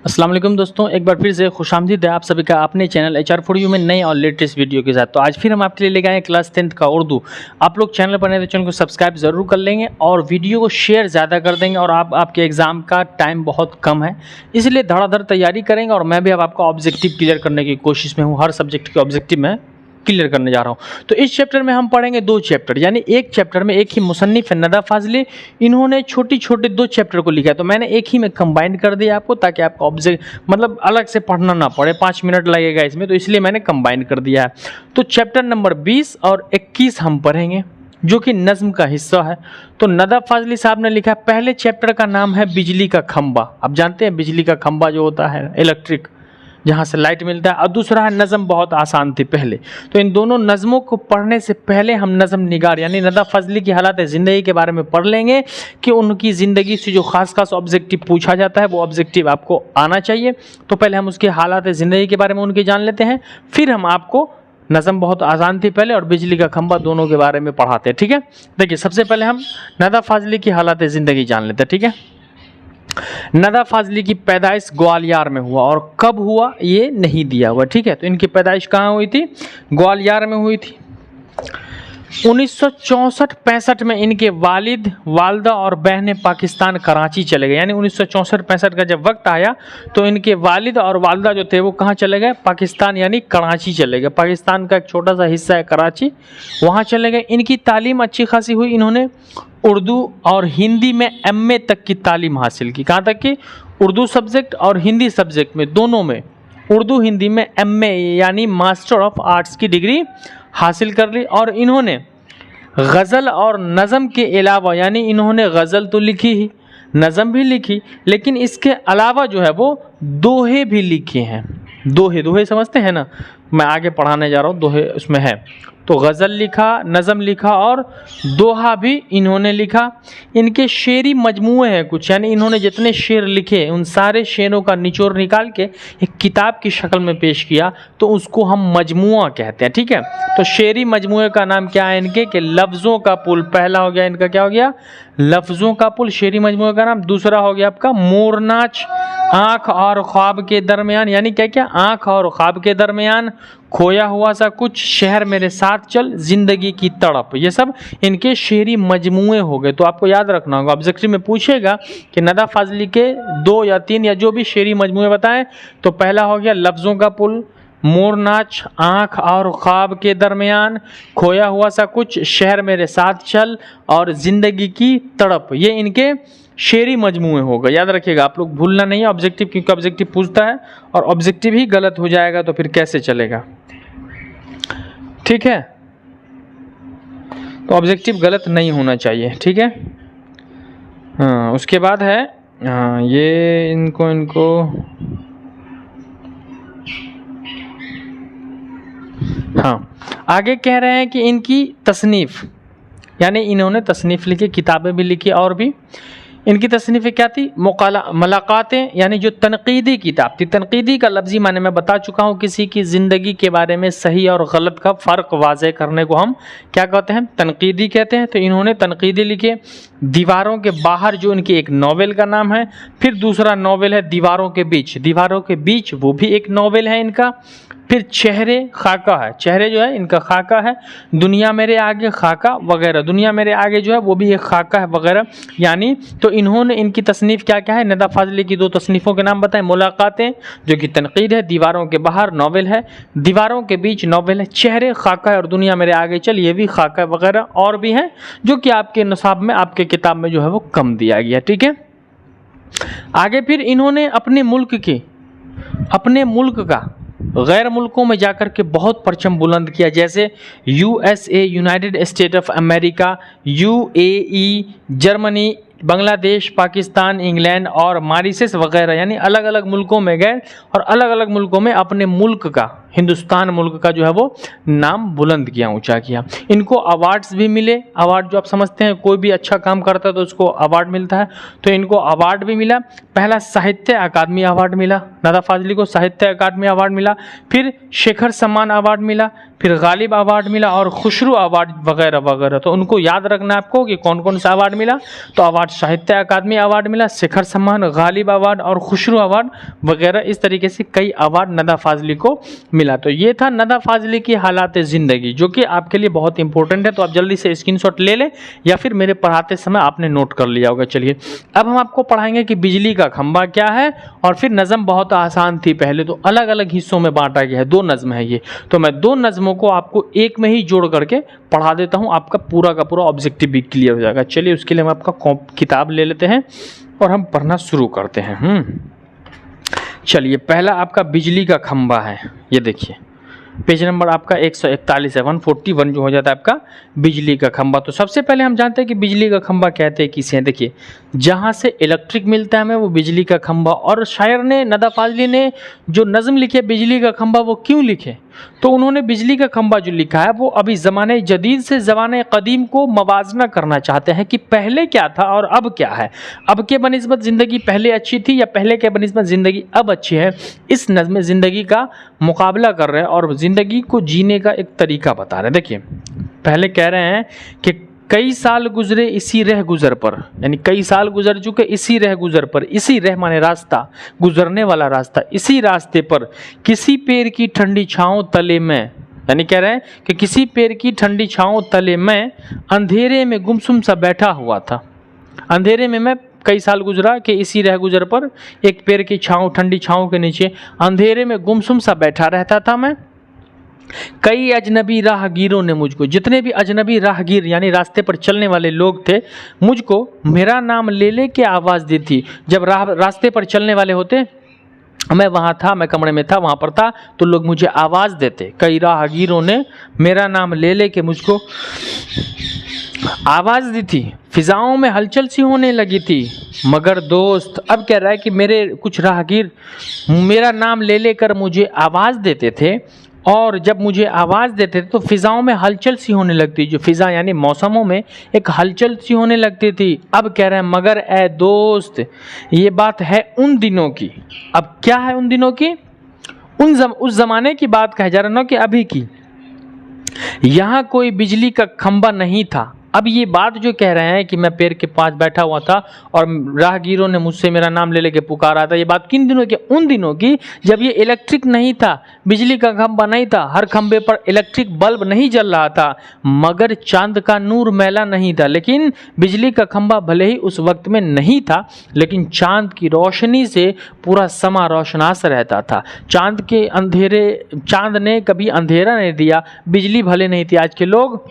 अस्सलाम वालेकुम दोस्तों, एक बार फिर से खुशामदीद है आप सभी का अपने चैनल HR4U में नए और लेटेस्ट वीडियो के साथ। तो आज फिर हम आपके लिए लेके आए क्लास 10th का उर्दू। आप लोग चैनल पर नए तो चैनल को सब्सक्राइब ज़रूर कर लेंगे और वीडियो को शेयर ज़्यादा कर देंगे। और आपके एग्ज़ाम का टाइम बहुत कम है, इसलिए धड़ाधड़ तैयारी करेंगे। और मैं भी अब आपका ऑब्जेक्टिव क्लियर करने की कोशिश में हूँ, हर सब्जेक्ट के ऑब्जेक्टिव में क्लियर करने जा रहा हूँ। तो इस चैप्टर में हम पढ़ेंगे 2 चैप्टर, यानी एक चैप्टर में एक ही मुसन्निफ है नदा फाजली, इन्होंने छोटी छोटे 2 चैप्टर को लिखा है। तो मैंने एक ही में कंबाइन कर दिया आपको, ताकि आपका ऑब्जेक्ट मतलब अलग से पढ़ना ना पड़े, 5 मिनट लगेगा इसमें, तो इसलिए मैंने कंबाइन कर दिया है। तो चैप्टर नंबर 20 और 21 हम पढ़ेंगे, जो कि नज्म का हिस्सा है। तो नदा फाजली साहब ने लिखा है, पहले चैप्टर का नाम है बिजली का खंबा। आप जानते हैं बिजली का खंबा जो होता है इलेक्ट्रिक, जहाँ से लाइट मिलता है, और दूसरा है नज़म। बहुत आसान थी पहले। तो इन दोनों नज़मों को पढ़ने से पहले हम नज़म निगार यानी नदा फजली की हालात ज़िंदगी के बारे में पढ़ लेंगे कि उनकी ज़िंदगी से जो खास ऑब्जेक्टिव पूछा जाता है वो ऑब्जेक्टिव आपको आना चाहिए। तो पहले हम उसके हालात ज़िंदगी के बारे में उनके जान लेते हैं, फिर हम आपको नज़म बहुत आसान थी पहले और बिजली का खंबा दोनों के बारे में पढ़ाते हैं। ठीक है, देखिए सबसे पहले हम नदा फाजली की हालात ज़िंदगी जान लेते हैं। ठीक है, नदा फाजली की पैदाइश ग्वालियर में हुआ, और कब हुआ ये नहीं दिया हुआ। ठीक है, तो इनकी पैदाइश कहाँ हुई थी? ग्वालियर में हुई थी। 1964-65 में इनके वालिद, वालदा और बहनें पाकिस्तान कराची चले गए। यानी 1964-65 का जब वक्त आया तो इनके वालिद और वालदा जो थे वो कहाँ चले गए? पाकिस्तान यानी कराची चले गए। पाकिस्तान का एक छोटा सा हिस्सा है कराची, वहाँ चले गए। इनकी तालीम अच्छी खासी हुई, इन्होंने उर्दू और हिंदी में MA तक की तालीम हासिल की। कहाँ तक की? उर्दू सब्जेक्ट और हिंदी सब्जेक्ट में, दोनों में, उर्दू हिंदी में MA यानी मास्टर ऑफ आर्ट्स की डिग्री हासिल कर ली। और इन्होंने गज़ल और नज़म के अलावा, यानी इन्होंने गज़ल तो लिखी ही, नज़म भी लिखी, लेकिन इसके अलावा जो है वो दोहे भी लिखे हैं। दोहे समझते हैं ना, मैं आगे पढ़ाने जा रहा हूँ, दोहे उसमें है। तो गज़ल लिखा, नज़म लिखा और दोहा भी इन्होंने लिखा। इनके शेरी मजमूए हैं कुछ, यानी इन्होंने जितने शेर लिखे उन सारे शेरों का निचोड़ निकाल के एक किताब की शक्ल में पेश किया, तो उसको हम मजमुआ कहते हैं। ठीक है, तो शेरी मजमूए का नाम क्या है इनके? कि लफ्ज़ों का पुल। पहला हो गया इनका, क्या हो गया? लफ्ज़ों का पुल, शेरी मजमूए का नाम। दूसरा हो गया आपका मोरनाच, आँख और ख्वाब के दरमियान, यानी क्या क्या? आँख और ख्वाब के दरमियान, खोया हुआ सा कुछ, शहर मेरे साथ चल, जिंदगी की तड़प। ये सब इनके शेरी मजमूए हो गए। तो आपको याद रखना होगा, ऑब्जेक्टिव में पूछेगा कि नदा फाजली के 2 या 3 या जो भी शेरी मजमूए बताएं। तो पहला हो गया लफ्ज़ों का पुल, मोरनाच, आँख और ख्वाब के दरमियान, खोया हुआ सा कुछ, शहर मेरे साथ चल और ज़िंदगी की तड़प। ये इनके शेरी मजमूए होगा। याद रखिएगा, आप लोग भूलना नहीं है ऑब्जेक्टिव, क्योंकि ऑब्जेक्टिव पूछता है और ऑब्जेक्टिव ही गलत हो जाएगा तो फिर कैसे चलेगा? ठीक है, तो ऑब्जेक्टिव गलत नहीं होना चाहिए। ठीक है, हाँ, उसके बाद है ये इनको हाँ, आगे कह रहे हैं कि इनकी तसनीफ़, यानी इन्होंने तसनीफ़ लिखी, किताबें भी लिखी, और भी इनकी तसनीफ़ें क्या थी? मुलाकातें, यानी जो तनकीदी किताब थी। तनकीदी का लफ्ज़ी माने मैं बता चुका हूँ, किसी की ज़िंदगी के बारे में सही और गलत का फ़र्क वाज़े करने को हम क्या कहते हैं? तनकीदी कहते हैं। तो इन्होंने तनकीदी लिखे। दीवारों के बाहर जो इनकी एक नावल का नाम है, फिर दूसरा नावल है दीवारों के बीच। दीवारों के बीच वो भी एक नावल है इनका। फिर चेहरे, खाका है, चेहरे जो है इनका खाका है। दुनिया मेरे आगे, खाका वगैरह, दुनिया मेरे आगे जो है वो भी एक खाका है वगैरह। यानी तो इन्होंने इनकी तसनीफ़ क्या क्या है? नदा फाजली की 2 तसनीफ़ों के नाम बताएं। मुलाकातें जो कि तनकीद है, दीवारों के बाहर नावल है, दीवारों के बीच नावल है, चेहरे खाका है, और दुनिया मेरे आगे चल ये भी खाका वगैरह और भी हैं, जो कि आपके निसाब में, आपके किताब में जो है वो कम दिया गया। ठीक है, आगे फिर इन्होंने अपने मुल्क का गैर मुल्कों में जाकर के बहुत परचम बुलंद किया, जैसे USA, United state of America, UAE, Germany, Bangladesh, Pakistan, England और मॉरिशस वगैरह। यानी अलग अलग मुल्कों में गए और अलग अलग मुल्कों में अपने मुल्क का, हिंदुस्तान मुल्क का जो है वो नाम बुलंद किया, ऊंचा किया। इनको अवार्ड्स भी मिले। अवार्ड जो आप समझते हैं कोई भी अच्छा काम करता है तो उसको अवार्ड मिलता है, तो इनको अवार्ड भी मिला। पहला साहित्य अकादमी अवार्ड मिला, नादा फाजली को साहित्य अकादमी अवार्ड मिला, फिर शेखर सम्मान अवार्ड मिला, फिर गालिब अवार्ड मिला और खुशरू अवार्ड वगैरह वगैरह। तो उनको याद रखना है आपको कि कौन कौन सा अवार्ड मिला। तो अवार्ड साहित्य अकादमी अवार्ड मिला, शेखर सम्मान, गालिब अवार्ड और खुशरू अवार्ड वगैरह, इस तरीके से कई अवार्ड नदा फाजली को मिला। तो ये था नदा फाजली की हालात ज़िंदगी, जो कि आपके लिए बहुत इंपॉर्टेंट है। तो आप जल्दी से स्क्रीनशॉट ले लें या फिर मेरे पढ़ाते समय आपने नोट कर लिया होगा। चलिए अब हम आपको पढ़ाएंगे कि बिजली का खंभा क्या है, और फिर नज़म बहुत आसान थी पहले, तो अलग अलग हिस्सों में बांटा गया है। 2 नज़म है ये, तो मैं 2 नज़मों को आपको एक में ही जोड़ करके पढ़ा देता हूं, आपका पूरा का पूरा ऑब्जेक्टिव भी क्लियर हो जाएगा। चलिए उसके लिए हम आपका किताब ले लेते हैं और हम पढ़ना शुरू करते हैं। चलिए पहला आपका बिजली का खंभा है, ये देखिए पेज नंबर आपका 141 है, 141 जो हो जाता है आपका बिजली का खंभा। तो सबसे पहले हम जानते हैं कि बिजली का खंभा कहते हैं किसे। देखिए जहाँ से इलेक्ट्रिक मिलता है हमें वो बिजली का खंभा। और शायर ने नदा फाजली ने जो नज़म लिखे बिजली का खंभा, वो क्यों लिखे? तो उन्होंने बिजली का खंभा जो लिखा है वो अभी ज़माने जदीद से ज़माने कदीम को मवाजना करना चाहते हैं कि पहले क्या था और अब क्या है। अब के बनिस्बत ज़िंदगी पहले अच्छी थी या पहले के बनिस्बत ज़िंदगी अब अच्छी है, इस नज़्म में ज़िंदगी का मुकाबला कर रहे हैं और ज़िंदगी को जीने का एक तरीका बता रहे हैं। देखिए पहले कह रहे हैं कि कई साल गुजरे इसी रह गुजर पर, यानी कई साल गुजर चुके इसी रह गुजर पर। इसी रह माने रास्ता, गुजरने वाला रास्ता, इसी रास्ते पर किसी पेड़ की ठंडी छांव तले में, यानी कह रहे हैं कि किसी पेड़ की ठंडी छांव तले में अंधेरे में गुमसुम सा बैठा हुआ था। अंधेरे में मैं कई साल गुजरा कि इसी रह गुजर पर एक पेड़ की छांव, ठंडी छांव के नीचे अंधेरे में गुमसुम सा बैठा रहता था मैं। कई अजनबी राहगीरों ने मुझको, जितने भी अजनबी राहगीर यानी रास्ते पर चलने वाले लोग थे, मुझको मेरा नाम ले ले के आवाज़ दी थी। जब रास्ते पर चलने वाले होते, मैं वहाँ था, मैं कमरे में था, वहाँ पर था, तो लोग मुझे आवाज़ देते। कई राहगीरों ने मेरा नाम ले ले के मुझको आवाज़ दी थी। फिजाओं में हलचल सी होने लगी थी, मगर दोस्त, अब कह रहा है कि मेरे कुछ राहगीर मेरा नाम ले लेकर मुझे आवाज़ देते थे, और जब मुझे आवाज़ देते थे तो फिज़ाओं में हलचल सी होने लगती। जो फिज़ा यानी मौसमों में एक हलचल सी होने लगती थी। अब कह रहे हैं मगर ए दोस्त, ये बात है उन दिनों की। अब क्या है उन दिनों की? उस ज़माने की बात कह जा रहा ना कि अभी की। यहाँ कोई बिजली का खंबा नहीं था। अब ये बात जो कह रहे हैं कि मैं पेड़ के पास बैठा हुआ था और राहगीरों ने मुझसे मेरा नाम ले लेके पुकारा था, ये बात किन दिनों की? उन दिनों की जब ये इलेक्ट्रिक नहीं था, बिजली का खंबा नहीं था, हर खंबे पर इलेक्ट्रिक बल्ब नहीं जल रहा था, मगर चांद का नूर मैला नहीं था। लेकिन बिजली का खंबा भले ही उस वक्त में नहीं था, लेकिन चांद की रोशनी से पूरा समा रोशनास रहता था। चांद ने कभी अंधेरा नहीं दिया। बिजली भले नहीं थी, आज के लोग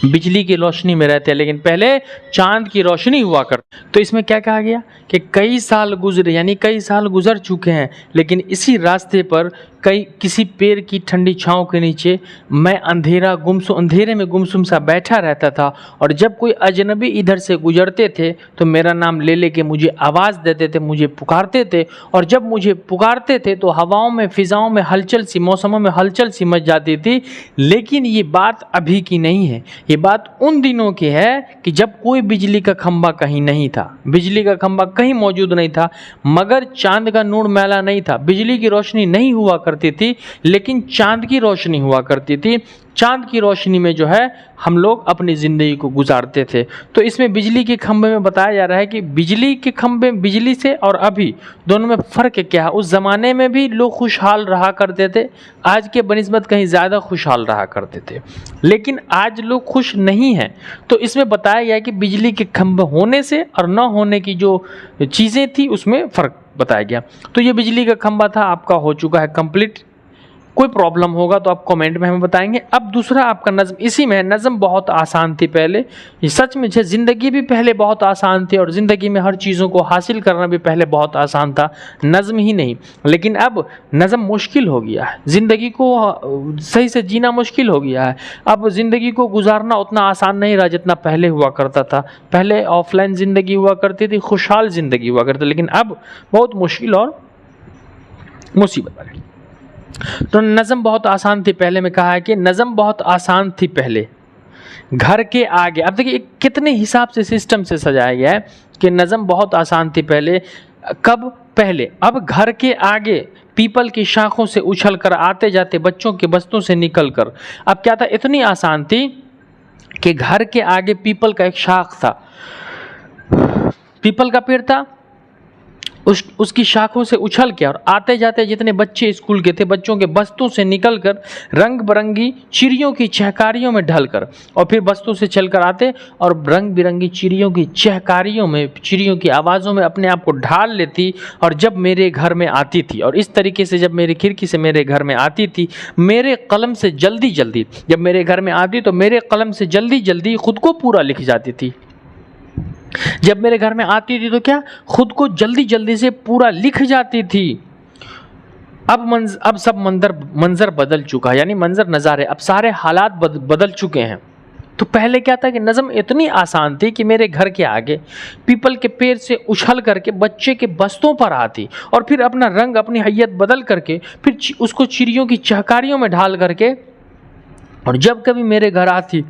बिजली की रोशनी में रहते हैं, लेकिन पहले चांद की रोशनी हुआ कर। तो इसमें क्या कहा गया कि कई साल गुजरे, यानी कई साल गुजर चुके हैं, लेकिन इसी रास्ते पर किसी पेड़ की ठंडी छांव के नीचे मैं अंधेरे में गुमसुम सा बैठा रहता था, और जब कोई अजनबी इधर से गुजरते थे तो मेरा नाम ले लेके मुझे आवाज़ देते थे, मुझे पुकारते थे, और जब मुझे पुकारते थे तो हवाओं में, फिज़ाओं में हलचल सी, मौसमों में हलचल सी मच जाती थी। लेकिन ये बात अभी की नहीं है, ये बात उन दिनों की है कि जब कोई बिजली का खंभा कहीं नहीं था, बिजली का खंभा कहीं मौजूद नहीं था, मगर चांद का नूर मैला नहीं था। बिजली की रोशनी नहीं हुआ करती थी, लेकिन चांद की रोशनी हुआ करती थी। चांद की रोशनी में जो है हम लोग अपनी ज़िंदगी को गुजारते थे। तो इसमें बिजली के खंभे में बताया जा रहा है कि बिजली के खंभे, बिजली से और अभी दोनों में फ़र्क क्या है। उस ज़माने में भी लोग खुशहाल रहा करते थे, आज के बनिस्बत कहीं ज़्यादा खुशहाल रहा करते थे, लेकिन आज लोग खुश नहीं हैं। तो इसमें बताया गया कि बिजली के खंभे होने से और न होने की जो चीज़ें थी उसमें फ़र्क बताया गया। तो ये बिजली का खंभा था, आपका हो चुका है कंप्लीट। कोई प्रॉब्लम होगा तो आप कमेंट में हमें बताएंगे। अब दूसरा आपका नज़म इसी में है। नज़म बहुत आसान थी पहले, ये सच में है। ज़िंदगी भी पहले बहुत आसान थी और ज़िंदगी में हर चीज़ों को हासिल करना भी पहले बहुत आसान था, नज़म ही नहीं। लेकिन अब नज़म मुश्किल हो गया है, ज़िंदगी को सही से जीना मुश्किल हो गया है। अब ज़िंदगी को गुजारना उतना आसान नहीं रहा जितना पहले हुआ करता था। पहले ऑफलाइन ज़िंदगी हुआ करती थी, खुशहाल ज़िंदगी हुआ करती, लेकिन अब बहुत मुश्किल और मुसीबत आ गई। तो नज़म बहुत आसान थी पहले में कहा है कि नज़म बहुत आसान थी पहले, घर के आगे। अब देखिए कितने हिसाब से सिस्टम से सजाया गया है कि नज़म बहुत आसान थी पहले। कब? पहले। अब घर के आगे पीपल की शाखों से उछलकर आते जाते बच्चों के बस्तों से निकलकर। अब क्या था? इतनी आसान थी कि घर के आगे पीपल का एक शाख था, पीपल का पेड़ था, उसकी शाखों से उछल के और आते जाते जितने बच्चे स्कूल के थे बच्चों के बस्तों से निकलकर रंग बिरंगी चिड़ियों की चहकारियों में ढलकर, और फिर बस्तों से चलकर आते और रंग बिरंगी चिड़ियों की चहकारियों में, चिड़ियों की आवाज़ों में अपने आप को ढाल लेती और जब मेरे घर में आती थी। और इस तरीके से जब मेरी खिड़की से मेरे घर में आती थी, मेरे कलम से जल्दी जल्दी, जब मेरे घर में आती तो मेरे कलम से जल्दी जल्दी खुद को पूरा लिख जाती थी। जब मेरे घर में आती थी तो क्या खुद को जल्दी जल्दी से पूरा लिख जाती थी। अब सब मंजर बदल चुका है, यानी मंजर नज़ारे, अब सारे हालात बदल चुके हैं। तो पहले क्या था कि नज़म इतनी आसान थी कि मेरे घर के आगे पीपल के पेड़ से उछल करके बच्चे के बस्तों पर आती और फिर अपना रंग, अपनी हैयत बदल करके फिर उसको चिड़ियों की चहकारियों में ढाल करके, और जब कभी मेरे घर आती,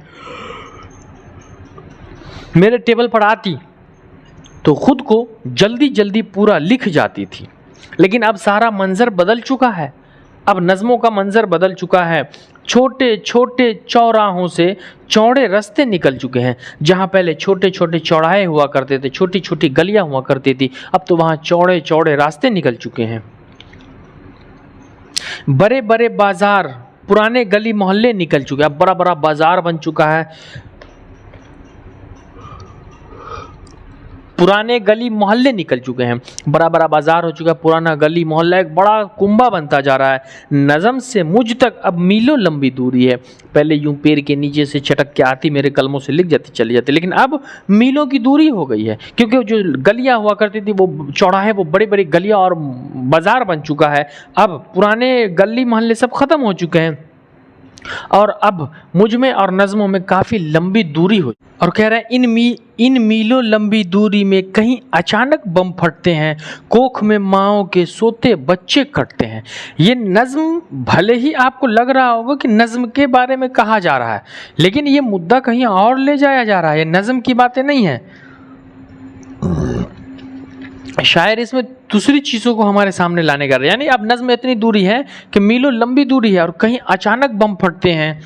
मेरे टेबल पर आती तो खुद को जल्दी जल्दी पूरा लिख जाती थी। लेकिन अब सारा मंजर बदल चुका है, अब नज़मों का मंजर बदल चुका है। छोटे छोटे चौराहों से चौड़े रास्ते निकल चुके हैं। जहाँ पहले छोटे छोटे चौराहे हुआ करते थे, छोटी छोटी गलियां हुआ करती थी, अब तो वहाँ चौड़े चौड़े रास्ते निकल चुके हैं। बड़े बड़े बाजार, पुराने गली मोहल्ले निकल चुके हैं, अब बड़ा बड़ा बाजार बन चुका है। पुराने गली मोहल्ले निकल चुके हैं, बड़ा बड़ा बाजार हो चुका है, पुराना गली मोहल्ला एक बड़ा कुंबा बनता जा रहा है। नज़म से मुझ तक अब मीलों लंबी दूरी है। पहले यूं पैर के नीचे से चटक के आती, मेरे कलमों से लिख जाती, चली जाती, लेकिन अब मीलों की दूरी हो गई है, क्योंकि जो गलियां हुआ करती थी वो चौराहे, वो बड़ी बड़ी गलियां और बाजार बन चुका है। अब पुराने गली मोहल्ले सब खत्म हो चुके हैं और अब मुझ में और नज़मों में काफ़ी लंबी दूरी हो। और कह रहे हैं इन मीलों लंबी दूरी में कहीं अचानक बम फटते हैं, कोख में माओं के सोते बच्चे कटते हैं। ये नज़्म, भले ही आपको लग रहा होगा कि नज़्म के बारे में कहा जा रहा है, लेकिन ये मुद्दा कहीं और ले जाया जा रहा है, ये नज़्म की बातें नहीं है। शायर इसमें दूसरी चीज़ों को हमारे सामने लाने का, यानी अब नज़्म में इतनी दूरी है कि मीलों लंबी दूरी है और कहीं अचानक बम फटते हैं,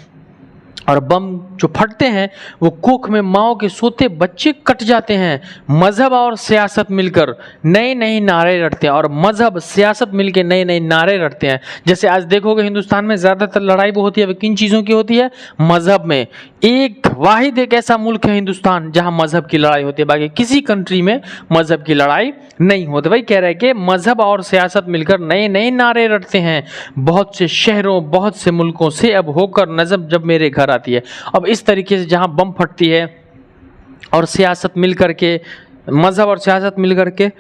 और बम जो फटते हैं वो कोख में माओ के सोते बच्चे कट जाते हैं। मज़हब और सियासत मिलकर नए नए नारे रटते हैं, और मज़हब सियासत मिलकर नए नए नारे रटते हैं। जैसे आज देखोगे हिंदुस्तान में ज़्यादातर लड़ाई वो होती है, किन चीज़ों की होती है? मज़हब में। एक वाहिद एक ऐसा मुल्क है हिंदुस्तान जहाँ मज़हब की लड़ाई होती है, बाकी किसी कंट्री में मज़हब की लड़ाई नहीं होती। भाई कह रहे हैं कि मज़हब और सियासत मिलकर नए नए नारे रटते हैं। बहुत से शहरों, बहुत से मुल्कों से अब होकर नज़म जब मेरे घर आती है। अब इस तरीके से जहाँ बम फटती है और सियासत मिल करके, मज़हब और सियासत मिल करके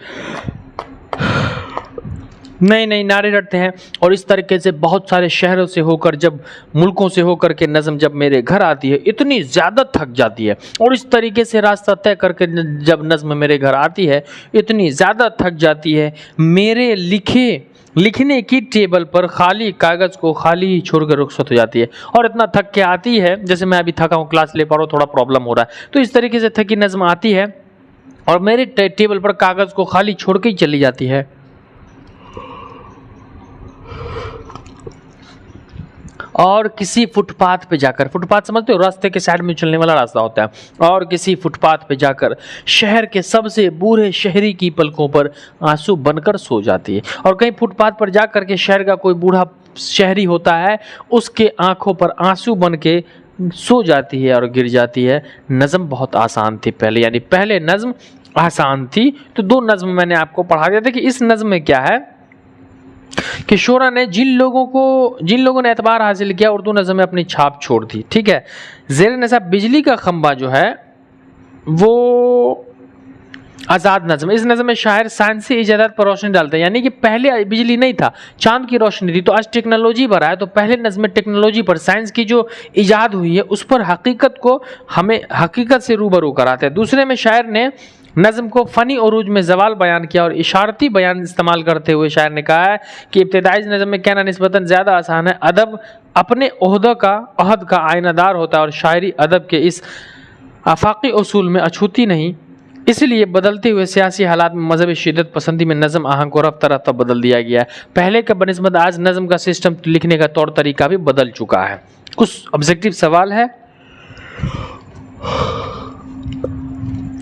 नए नए नारे रटते हैं, और इस तरीके से बहुत सारे शहरों से होकर, जब मुल्कों से होकर के नज़म जब मेरे घर आती है, इतनी ज़्यादा थक जाती है। और इस तरीके से रास्ता तय करके जब नज़म मेरे घर आती है, इतनी ज़्यादा थक जाती है, मेरे लिखने की टेबल पर खाली कागज़ को खाली ही छोड़कर रुखसत हो जाती है। और इतना थक के आती है, जैसे मैं अभी थका हूँ, क्लास ले पा रहा हूँ, थोड़ा प्रॉब्लम हो रहा है, तो इस तरीके से थकी नज़म आती है और मेरे टेबल पर कागज़ को खाली छोड़ के ही चली जाती है। और किसी फुटपाथ पे जाकर, फुटपाथ समझते हो, रास्ते के साइड में चलने वाला रास्ता होता है, और किसी फुटपाथ पे जाकर शहर के सबसे बूढ़े शहरी की पलकों पर आंसू बनकर सो जाती है। और कहीं फुटपाथ पर जाकर के शहर का कोई बूढ़ा शहरी होता है, उसके आंखों पर आंसू बन के सो जाती है और गिर जाती है। नज़म बहुत आसान थी पहले, यानी पहले नज़म आसान थी। तो दो नज़म मैंने आपको पढ़ा दिया था कि इस नज़म में क्या है कि शोरा ने जिन लोगों ने एतबार हासिल किया, उर्दू नज़म में अपनी छाप छोड़ दी। ठीक है, ज़ेर नसाब बिजली का खंबा जो है वो आज़ाद नज़म। इस नज़म में शायर साइंसी इजादात पर रोशनी डालते हैं, यानी कि पहले बिजली नहीं था, चांद की रोशनी थी, तो आज टेक्नोलॉजी बढ़ा है, तो पहले नज़म में टेक्नोलॉजी पर, साइंस की जो इजाद हुई है उस पर हकीकत को, हमें हकीकत से रूबरू कराते हैं। दूसरे में शायर ने नज़्म को फ़नी उरूज में ज़वाल बयान किया और इशारती बयान इस्तेमाल करते हुए शायर ने कहा है कि इब्तिदाई नज़्म में कहना निस्बतन ज़्यादा आसान है। अदब अपने अहद का आयनादार होता है और शायरी अदब के इस आफाकी उसूल में अछूती नहीं, इसलिए बदलते हुए सियासी हालात में मजहबी शिद्दत पसंदी में नज़म आहंग को रफ्ता रफ्ता बदल दिया गया है। पहले के बनिस्बत आज नज़म का सिस्टम लिखने का तौर तरीका भी बदल चुका है। कुछ ऑब्जेक्टिव सवाल है,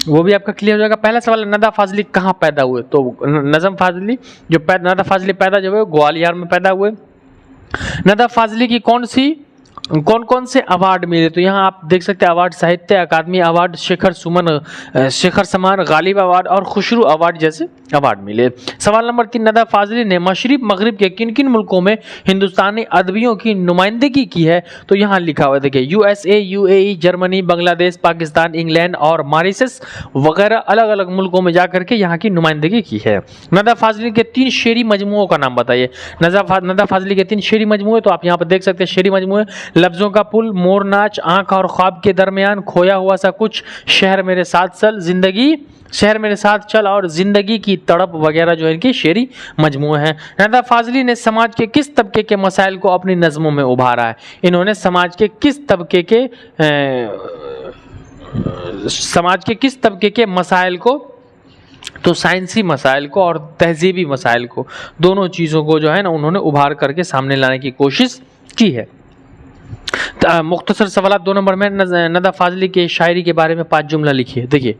वो भी आपका क्लियर हो जाएगा। पहला सवाल, नदा फाजली कहाँ पैदा हुए? तो नज़म फाजली जो नदा फाजली पैदा जो हुए ग्वालियर में पैदा हुए। नदा फाजली की कौन कौन से अवार्ड मिले? तो यहाँ आप देख सकते हैं अवार्ड साहित्य अकादमी अवार्ड, शेखर समान गालिब अवार्ड और खुशरू अवार्ड जैसे अवार्ड मिले। सवाल नंबर 3, नदा फाजली ने मशरिक मगरिब के किन किन मुल्कों में हिंदुस्तानी अदबियों की नुमाइंदगी की है? तो यहाँ लिखा हुआ है, देखिए USA, UAE, Germany, Bangladesh, Pakistan, England और मॉरिशस वगैरह अलग अलग मुल्कों में जाकर के यहाँ की नुमाइंदगी की है। नदा फाजली के 3 शेरी मजमुओं का नाम बताइए। नदा फाजली के 3 शेरी मजमुए, तो आप यहाँ पर देख सकते हैं शेरी मजमुए, लफ्जों का पुल, मोर नाच, आंख और ख्वाब के दरमियान, खोया हुआ सा कुछ, शहर मेरे साथ चल और जिंदगी की तड़प वगैरह जो है इनकी शेरी मजमूए हैं। नदा फाजली ने समाज के किस तबके के मसाइल को अपनी नज़मों में उभारा है? इन्होंने समाज के किस तबके के मसाइल को, तो साइंसी मसाइल को और तहजीबी मसाइल को, दोनों चीज़ों को जो है ना उन्होंने उभार करके सामने लाने की कोशिश की है। मुख्तसर सवाल 2 नंबर में नदा फाजली के शायरी के बारे में 5 जुमला लिखिए। देखिए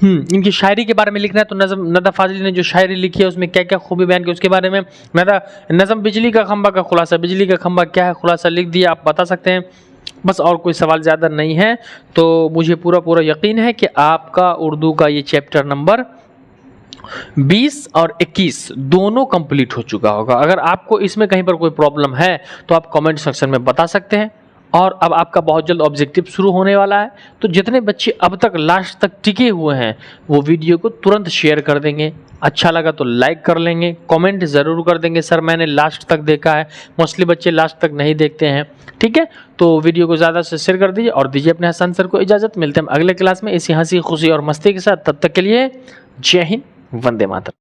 इनकी शायरी के बारे में लिखना है, तो नदा फाजली ने जो शायरी लिखी है उसमें क्या क्या खूबी बयान की उसके बारे में। नज़म बिजली का खंबा का खुलासा, बिजली का खंबा क्या है खुलासा लिख दिया, आप बता सकते हैं। बस और कोई सवाल ज़्यादा नहीं है। तो मुझे पूरा यकीन है कि आपका उर्दू का ये चैप्टर नंबर 20 और 21 दोनों कंप्लीट हो चुका होगा। अगर आपको इसमें कहीं पर कोई प्रॉब्लम है तो आप कमेंट सेक्शन में बता सकते हैं। और अब आपका बहुत जल्द ऑब्जेक्टिव शुरू होने वाला है, तो जितने बच्चे अब तक लास्ट तक टिके हुए हैं वो वीडियो को तुरंत शेयर कर देंगे, अच्छा लगा तो लाइक कर लेंगे, कमेंट ज़रूर कर देंगे सर मैंने लास्ट तक देखा है। मोस्टली बच्चे लास्ट तक नहीं देखते हैं, ठीक है। तो वीडियो को ज़्यादा से शेयर कर दीजिए और दीजिए अपने हसन सर को इजाज़त। मिलते हैं अगले क्लास में इसी हंसी खुशी और मस्ती के साथ। तब तक के लिए जय हिंद, वंदे मातरम।